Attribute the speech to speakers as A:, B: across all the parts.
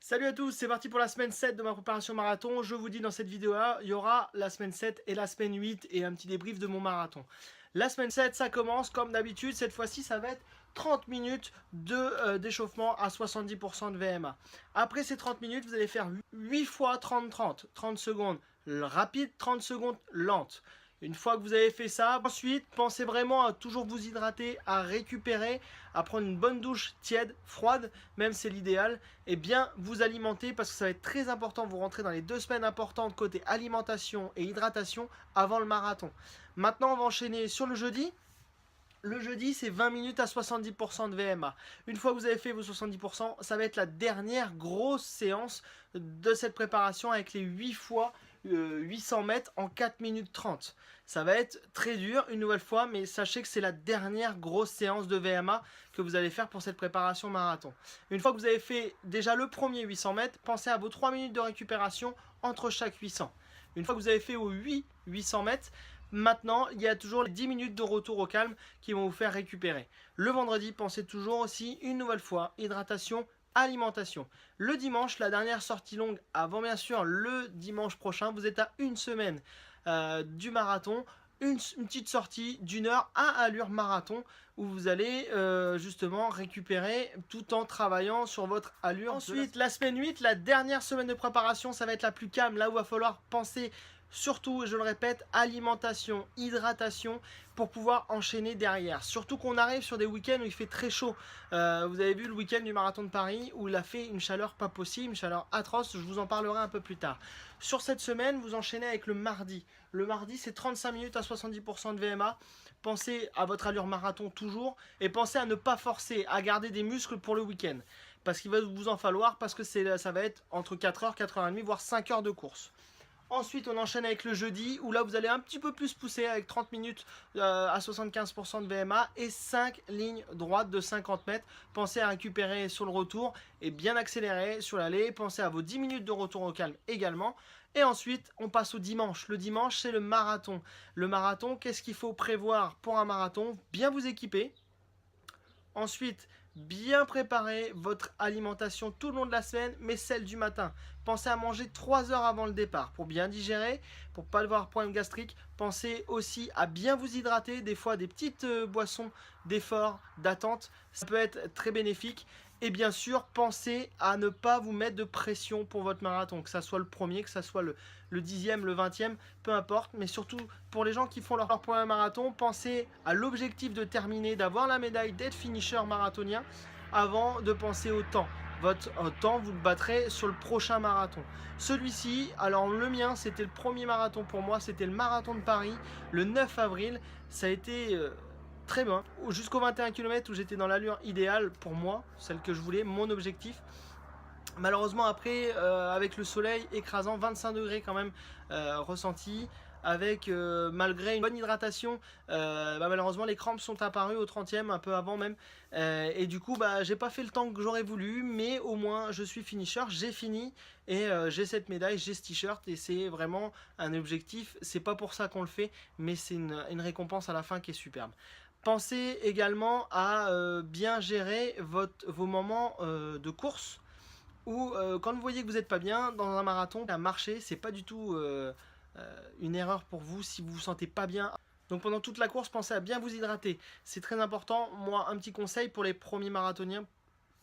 A: Salut à tous, c'est parti pour la semaine 7 de ma préparation marathon. Je vous dis dans cette vidéo-là, il y aura la semaine 7 et la semaine 8 et un petit débrief de mon marathon. La semaine 7, ça commence comme d'habitude. Cette fois-ci, ça va être 30 minutes d'échauffement à 70% de VMA. Après ces 30 minutes, vous allez faire 8 fois 30-30. 30 secondes rapide, 30 secondes lente. Une fois que vous avez fait ça, ensuite, pensez vraiment à toujours vous hydrater, à récupérer, à prendre une bonne douche tiède, froide, même c'est l'idéal, et bien vous alimenter parce que ça va être très important. Vous rentrez dans les 2 semaines importantes côté alimentation et hydratation avant le marathon. Maintenant, on va enchaîner sur le jeudi. Le jeudi, c'est 20 minutes à 70% de VMA. Une fois que vous avez fait vos 70%, ça va être la dernière grosse séance de cette préparation avec les 8 fois 800 mètres en 4 minutes 30. Ça va être très dur une nouvelle fois, mais sachez que c'est la dernière grosse séance de VMA que vous allez faire pour cette préparation marathon. Une fois que vous avez fait déjà le premier 800 mètres, pensez à vos 3 minutes de récupération entre chaque 800. Une fois que vous avez fait vos 800 mètres, maintenant, il y a toujours les 10 minutes de retour au calme qui vont vous faire récupérer. Le vendredi, pensez toujours aussi une nouvelle fois hydratation, alimentation. Le dimanche, la dernière sortie longue avant bien sûr le dimanche prochain, vous êtes à une semaine du marathon. Une petite sortie d'une heure à allure marathon où vous allez justement récupérer tout en travaillant sur votre allure. Ensuite, la semaine 8, la dernière semaine de préparation, ça va être la plus calme, là où il va falloir penser surtout, je le répète, alimentation, hydratation pour pouvoir enchaîner derrière. Surtout qu'on arrive sur des week-ends où il fait très chaud. Vous avez vu le week-end du marathon de Paris où il a fait une chaleur pas possible, une chaleur atroce. Je vous en parlerai un peu plus tard. Sur cette semaine, vous enchaînez avec le mardi. Le mardi, c'est 35 minutes à 70% de VMA. Pensez à votre allure marathon toujours et pensez à ne pas forcer, à garder des muscles pour le week-end. Parce qu'il va vous en falloir, parce que ça va être entre 4h, 4h30, voire 5 heures de course. Ensuite, on enchaîne avec le jeudi, où là, vous allez un petit peu plus pousser avec 30 minutes à 75% de VMA et 5 lignes droites de 50 mètres. Pensez à récupérer sur le retour et bien accélérer sur l'allée. Pensez à vos 10 minutes de retour au calme également. Et ensuite, on passe au dimanche. Le dimanche, c'est le marathon. Le marathon, qu'est-ce qu'il faut prévoir pour un marathon? Bien vous équiper. Ensuite, bien préparer votre alimentation tout le long de la semaine, mais celle du matin. Pensez à manger 3 heures avant le départ pour bien digérer, pour ne pas avoir problème gastrique. Pensez aussi à bien vous hydrater, des fois des petites boissons d'effort, d'attente, ça peut être très bénéfique. Et bien sûr, pensez à ne pas vous mettre de pression pour votre marathon, que ça soit le premier, que ça soit le 10e, le 20e, peu importe. Mais surtout, pour les gens qui font leur premier marathon, pensez à l'objectif de terminer, d'avoir la médaille, d'être finisher marathonien, avant de penser au temps. Votre temps, vous le battrez sur le prochain marathon. Celui-ci, alors le mien, c'était le premier marathon pour moi, c'était le marathon de Paris, le 9 avril. Ça a été très bien, jusqu'au 21 km où j'étais dans l'allure idéale pour moi, celle que je voulais, mon objectif. Malheureusement après, avec le soleil écrasant, 25 degrés quand même ressenti, avec malgré une bonne hydratation, malheureusement les crampes sont apparues au 30e, un peu avant même, et du coup j'ai pas fait le temps que j'aurais voulu, mais au moins je suis finisher, j'ai fini, et j'ai cette médaille, j'ai ce t-shirt, et c'est vraiment un objectif. C'est pas pour ça qu'on le fait, mais c'est une récompense à la fin qui est superbe. Pensez également à bien gérer vos moments de course, ou quand vous voyez que vous n'êtes pas bien dans un marathon, à marcher, c'est pas du tout une erreur pour vous si vous vous sentez pas bien. Donc pendant toute la course, pensez à bien vous hydrater. C'est très important. Moi, un petit conseil pour les premiers marathoniens,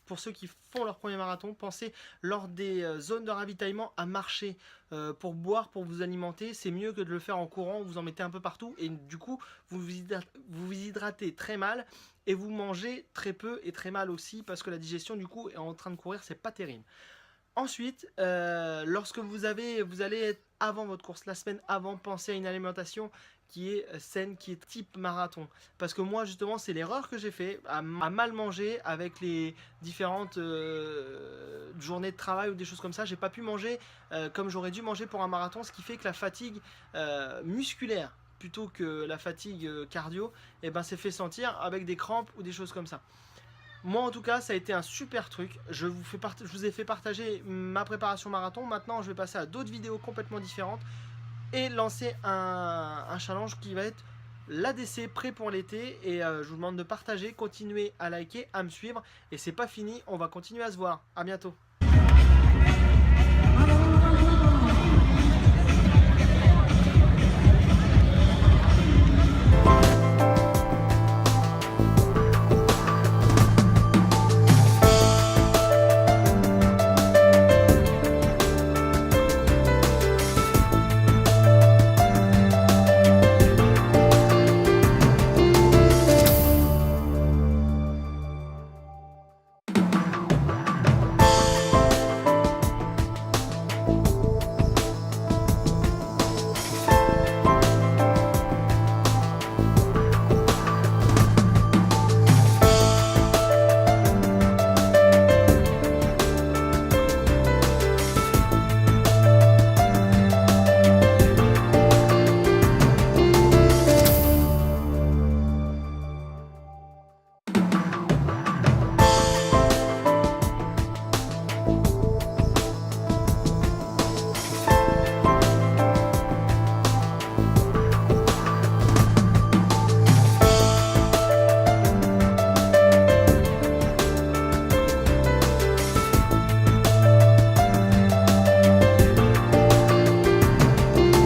A: pour ceux qui font leur premier marathon, pensez lors des zones de ravitaillement à marcher pour boire, pour vous alimenter. C'est mieux que de le faire en courant, vous en mettez un peu partout et du coup vous vous hydratez très mal et vous mangez très peu et très mal aussi parce que la digestion du coup est en train de courir, c'est pas terrible. Ensuite, lorsque vous allez être avant votre course, la semaine avant, pensez à une alimentation qui est saine, qui est type marathon. Parce que moi, justement, c'est l'erreur que j'ai fait, à mal manger avec les différentes journées de travail ou des choses comme ça. J'ai pas pu manger comme j'aurais dû manger pour un marathon, ce qui fait que la fatigue musculaire, plutôt que la fatigue cardio, eh ben, s'est fait sentir avec des crampes ou des choses comme ça. Moi en tout cas ça a été un super truc, je vous ai fait partager ma préparation marathon. Maintenant je vais passer à d'autres vidéos complètement différentes et lancer un challenge qui va être l'ADC prêt pour l'été. Et je vous demande de partager, continuer à liker, à me suivre. Et c'est pas fini, on va continuer à se voir, à bientôt.